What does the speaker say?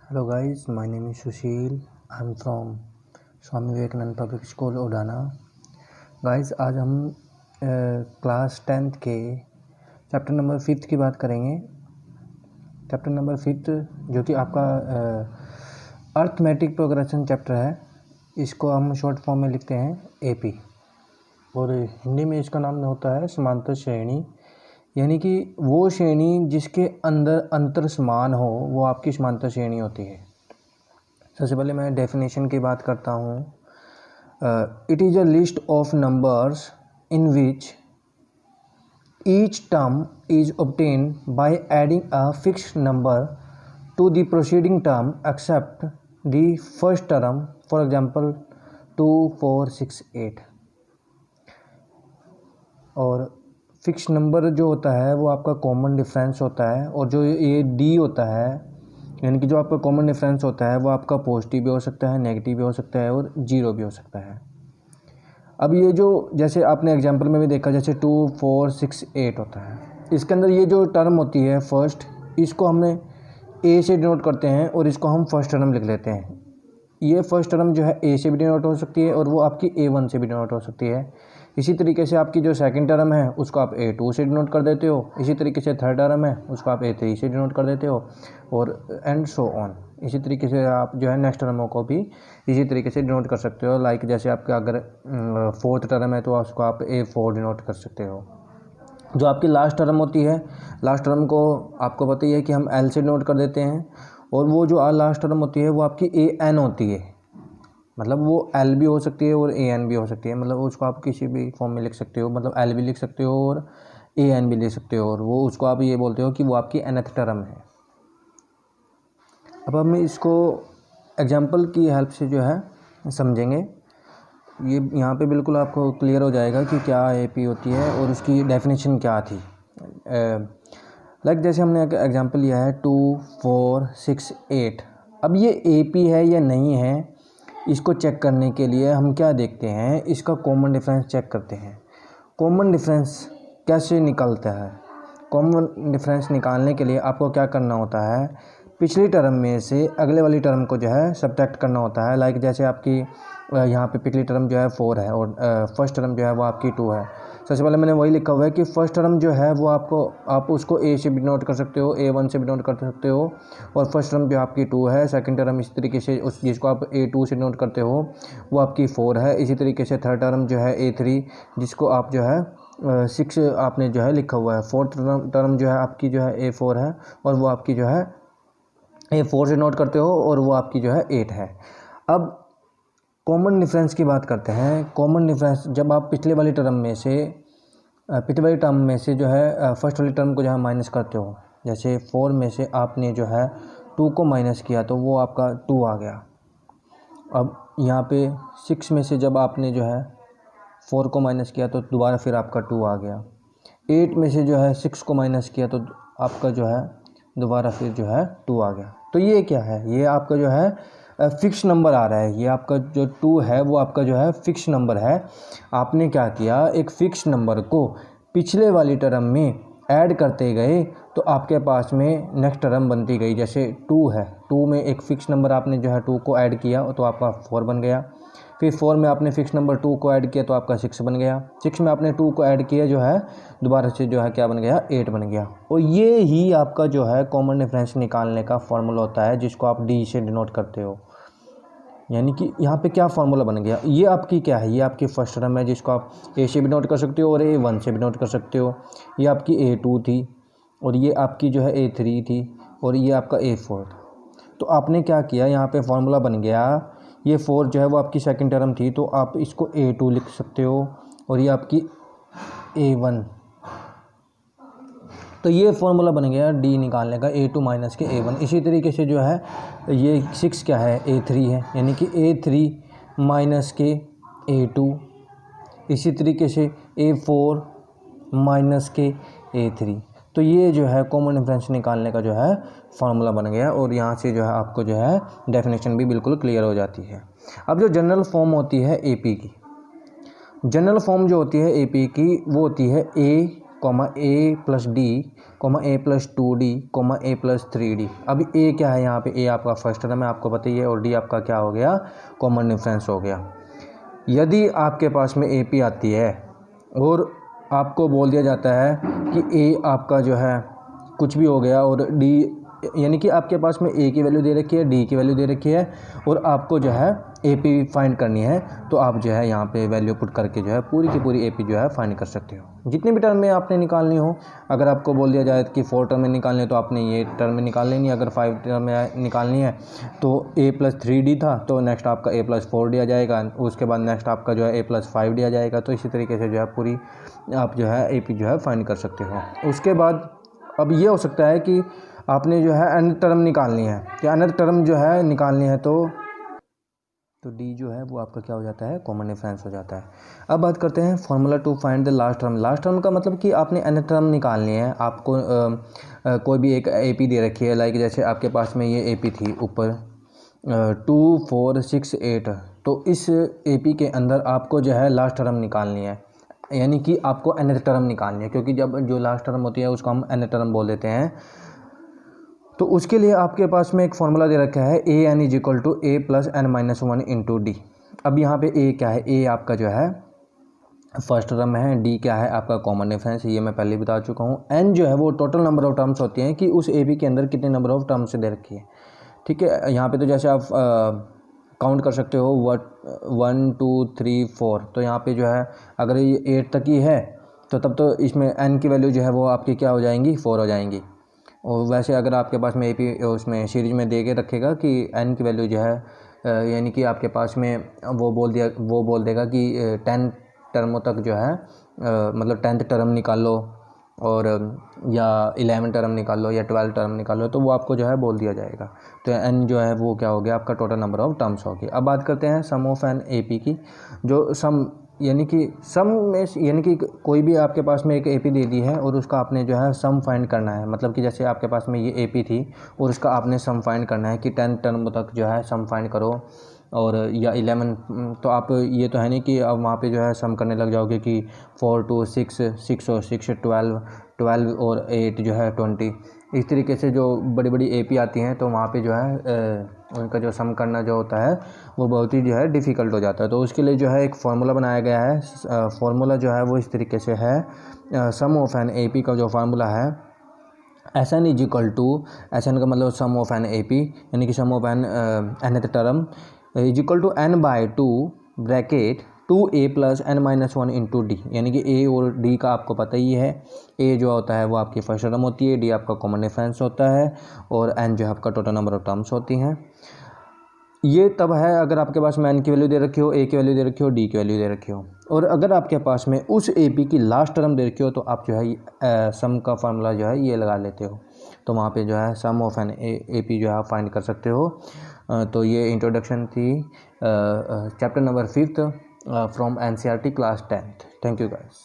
Hello guys, my name is Sushil. I'm from Swami Vivekananda public school Odana. Guys आज हम class 10th के chapter number 5 की बात करेंगे। चैप्टर नंबर 5 जो कि आपका अर्थमेटिक प्रोग्रेशन चैप्टर है, इसको हम शॉर्ट फॉर्म में लिखते हैं एपी, और हिंदी में इसका नाम होता है समांतर श्रेणी, यानी कि वो श्रेणी जिसके अंदर अंतर समान हो वो आपकी समांतर श्रेणी होती है। सबसे पहले मैं डेफिनेशन की बात करता हूँ। It is a list of numbers in which each term is obtained by adding a fixed number to the proceeding term except the first term, for example 2, 4, 6, 8। और फिक्स नंबर जो होता है वो आपका कॉमन डिफरेंस होता है, और जो ये डी होता है यानी कि जो आपका कॉमन डिफरेंस होता है वो आपका पॉजिटिव भी हो सकता है, नेगेटिव भी हो सकता है और जीरो भी हो सकता है। अब ये जो जैसे आपने एग्जांपल में भी देखा, जैसे 2, 4, 6, 8 होता है, इसके अंदर ये जो टर्म होती है फर्स्ट, इसको हमने ए से डिनोट करते हैं और इसको हम फर्स्ट टर्म लिख लेते हैं। ये फर्स्ट टर्म जो है ए से भी डिनोट हो सकती है और वो आपकी A1 से भी डिनोट हो सकती है। इसी तरीके से आपकी जो सेकंड टर्म है उसको आप A2 से डिनोट कर देते हो। इसी तरीके से थर्ड टर्म है उसको आप A3 से डिनोट कर देते हो, और एंड सो ऑन। इसी तरीके से आप जो है नेक्स्ट टर्मों को भी इसी तरीके से डिनोट कर सकते हो। लाइक जैसे आपका अगर फोर्थ टर्म है तो उसको आप A4 डिनोट कर सकते हो। जो आपकी लास्ट टर्म होती है, लास्ट टर्म को आपको पता ही है कि हम L से डिनोट कर देते हैं, और वो जो लास्ट टर्म होती है वो आपकी AN होती है। मतलब वो L भी हो सकती है और AN भी हो सकती है, मतलब उसको आप किसी भी फॉर्म में लिख सकते हो, मतलब L भी लिख सकते हो और AN भी लिख सकते हो, और वो उसको आप ये बोलते हो कि वो आपकी nth टर्म है। अब हम इसको एग्जांपल की हेल्प से जो है समझेंगे। ये यहाँ पे बिल्कुल आपको क्लियर हो जाएगा कि क्या AP होती है और उसकी डेफिनेशन क्या थी। लाइक जैसे हमने एग्जांपल लिया है 2, 4, 6, 8। अब ये AP है या नहीं है, इसको चेक करने के लिए हम क्या देखते हैं, इसका कॉमन डिफरेंस चेक करते हैं। कॉमन डिफरेंस कैसे निकलता है? कॉमन डिफरेंस निकालने के लिए आपको क्या करना होता है, पिछली टर्म में से अगले वाली टर्म को जो है सब्ट्रैक्ट करना होता है। लाइक जैसे आपकी यहाँ पे पिछली टर्म जो है 4 है और फर्स्ट टर्म जो है वो आपकी 2 है। सबसे पहले मैंने वही लिखा हुआ है कि फर्स्ट टर्म जो है वो आप उसको A से भी नोट कर सकते हो, A1 से भी नोट कर सकते हो, और फर्स्ट टर्म जो आपकी 2 है, सेकंड टर्म इस तरीके से उस जिसको आप A2 से नोट करते हो वो आपकी 4 है। इसी तरीके से थर्ड टर्म जो है A3, जिसको आप जो है 6 आपने जो है लिखा हुआ है। फोर्थ टर्म जो है आपकी जो है A4 है, और वो आपकी जो है A4 से नोट करते हो, और वो आपकी जो है 8 है। अब कॉमन डिफरेंस की बात करते हैं। कॉमन डिफरेंस जब आप पिछले वाली टर्म में से जो है फर्स्ट वाली टर्म को जहाँ माइनस करते हो, जैसे 4 में से आपने जो है 2 को माइनस किया तो वो आपका 2 आ गया। अब यहाँ पे 6 में से जब आपने जो है 4 को माइनस किया तो दोबारा फिर आपका 2 आ गया। 8 में से जो है 6 को माइनस किया तो आपका जो है दोबारा फिर जो है 2 आ गया। तो ये क्या है, ये आपका जो है फिक्स नंबर आ रहा है। ये आपका जो 2 है वो आपका जो है फिक्स नंबर है। आपने क्या किया, एक फिक्स नंबर को पिछले वाली टर्म में ऐड करते गए तो आपके पास में नेक्स्ट टर्म बनती गई। जैसे 2 है, 2 में एक फिक्स नंबर आपने जो है 2 को ऐड किया तो आपका 4 बन गया। फिर 4 में आपने फिक्स नंबर 2 को ऐड किया तो आपका 6 बन गया। 6 में आपने 2 को ऐड किया जो है दोबारा से जो है क्या बन गया, 8 बन गया। और ये ही आपका जो है कॉमन डिफरेंस निकालने का फॉर्मूला होता है, जिसको आप D से डिनोट करते हो। यानी कि यहाँ पे क्या फार्मूला बन गया, ये आपकी क्या है, ये आपकी फर्स्ट टर्म है जिसको आप A से भी नोट कर सकते हो और A1 से भी नोट कर सकते हो। ये आपकी A2 थी, और ये आपकी जो है A3 थी, और ये आपका A4 था। तो आपने क्या किया, यहाँ पे फार्मूला बन गया। ये 4 जो है वो आपकी सेकंड टर्म थी तो आप इसको A2 लिख सकते हो, और ये आपकी A1। तो ये फार्मूला बन गया D निकालने का, A2 माइनस के A1। इसी तरीके से जो है ये 6 क्या है, A3 है, यानी कि A3 माइनस के A2। इसी तरीके से A4 माइनस के A3। तो ये जो है कॉमन डिफरेंस निकालने का जो है फार्मूला बन गया, और यहाँ से जो है आपको जो है डेफिनेशन भी बिल्कुल क्लियर हो जाती है। अब जो जनरल फॉर्म होती है AP की, जनरल फॉर्म जो होती है AP की वो होती है A comma A plus D comma A plus 2d comma A plus 3d। अब ए क्या है यहाँ पे, ए आपका फर्स्ट टर्म है आपको पता ही है, और डी आपका क्या हो गया, कॉमन डिफरेंस हो गया। यदि आपके पास में ए पी आती है और आपको बोल दिया जाता है कि ए आपका जो है कुछ भी हो गया और डी, यानी कि आपके पास में ए की वैल्यू दे रखी है, डी की वैल्यू दे रखी है, और आपको जो है ए पी फाइंड करनी है, तो आप जो है यहाँ पे वैल्यू पुट करके जो है पूरी की पूरी ए पी जो है फाइंड कर सकते हो। जितनी भी टर्म में आपने निकालनी हो, अगर आपको बोल दिया जाए कि 4 टर्म में निकालनी है तो आपने ये टर्म में निकाल लेनी है। अगर 5 टर्म में निकालनी है तो ए प्लस 3d था, तो नेक्स्ट आपका ए प्लस 4d आ जाएगा, उसके बाद नेक्स्ट आपका जो है ए प्लस 5d आ जाएगा। तो इसी तरीके से जो है पूरी आप जो है ए पी जो है फाइंड कर सकते हो। उसके बाद अब ये हो सकता है कि आपने जो है अनदर टर्म निकालनी है, कि अनदर टर्म जो है निकालनी है, तो डी जो है वो आपका क्या हो जाता है, कॉमन डिफरेंस हो जाता है। अब बात करते हैं formula to find the last term. Last term का मतलब कि आपने अनदर टर्म निकालनी है। आपको कोई भी एक ए पी दे रखी है, लाइक जैसे आपके पास में ये ए पी थी ऊपर 2 4 6 8, तो इस ए पी के अंदर आपको जो है लास्ट टर्म निकालनी है, यानी कि आपको अनदर टर्म निकालनी है, क्योंकि जब जो लास्ट टर्म होती है उसको हम अनदर टर्म बोल देते हैं। तो उसके लिए आपके पास में एक फार्मूला दे रखा है A N is equal to A plus N minus 1 into D. अब यहाँ पे ए क्या है, ए आपका जो है फर्स्ट टर्म है, डी क्या है आपका कॉमन डिफरेंस, ये मैं पहले बता चुका हूँ। एन जो है वो टोटल नंबर ऑफ टर्म्स होती हैं कि उस ए बी के अंदर कितने नंबर ऑफ टर्म्स दे रखी है। ठीक है, यहाँ पे तो जैसे आप काउंट कर सकते हो 1 2 3 4, तो यहाँ पे जो है अगर ये 8 तक ही है तो तब तो इसमें एन की वैल्यू जो है वो आपकी क्या हो जाएंगी, 4 हो जाएंगी। और वैसे अगर आपके पास में ए पी उसमें सीरीज में दे के रखेगा कि एन की वैल्यू जो है यानी कि आपके पास में वो बोल देगा कि 10 टर्मों तक जो है मतलब 10th टर्म निकाल लो, और या 11 टर्म निकाल लो, या 12 टर्म निकाल लो, तो वो आपको जो है बोल दिया जाएगा। तो एन जो है वो क्या हो गया, आपका टोटल नंबर ऑफ टर्म्स होगी। अब बात करते हैं सम ऑफ एन ए पी की। जो सम यानी कि सम में, यानी कि कोई भी आपके पास में एक ए पी दे दी है और उसका आपने जो है सम फाइंड करना है। मतलब कि जैसे आपके पास में ये ए पी थी और उसका आपने सम फाइंड करना है कि 10 टर्म तक जो है सम फाइंड करो, और या 11, तो आप ये तो है नहीं कि अब वहाँ पे जो है सम करने लग जाओगे कि 4 2 6 6 और 6 12 और 8 जो है 20। इस तरीके से जो बड़ी बड़ी ए पी आती हैं तो वहाँ पे जो है उनका जो सम करना जो होता है वो बहुत ही जो है डिफ़िकल्ट हो जाता है। तो उसके लिए जो है एक फार्मूला बनाया गया है। फार्मूला जो है वो इस तरीके से है, sum of N A P का जो फार्मूला है, S N is equal to, S N का मतलब sum of N A P, यानी कि sum of N nth term is equal to N by 2 bracket 2a plus N minus 1 into D. यानी कि ए और डी का आपको पता ही है, ए जो होता है वो आपकी फर्स्ट टर्म होती है, डी आपका कॉमन डिफरेंस होता है, और एन जो है आपका टोटल नंबर ऑफ टर्म्स होती हैं। ये तब है अगर आपके पास में एन की वैल्यू दे रखी हो, ए की वैल्यू दे रखी हो, डी की वैल्यू दे रखी हो, और अगर आपके पास में उस ए पी की लास्ट टर्म दे रखी हो तो आप जो है सम का फार्मूला जो है ये लगा लेते हो, तो वहाँ पे जो है sum of N A P जो है आप फाइंड कर सकते हो। तो ये इंट्रोडक्शन थी chapter number 5 from NCERT class 10th। Thank you guys.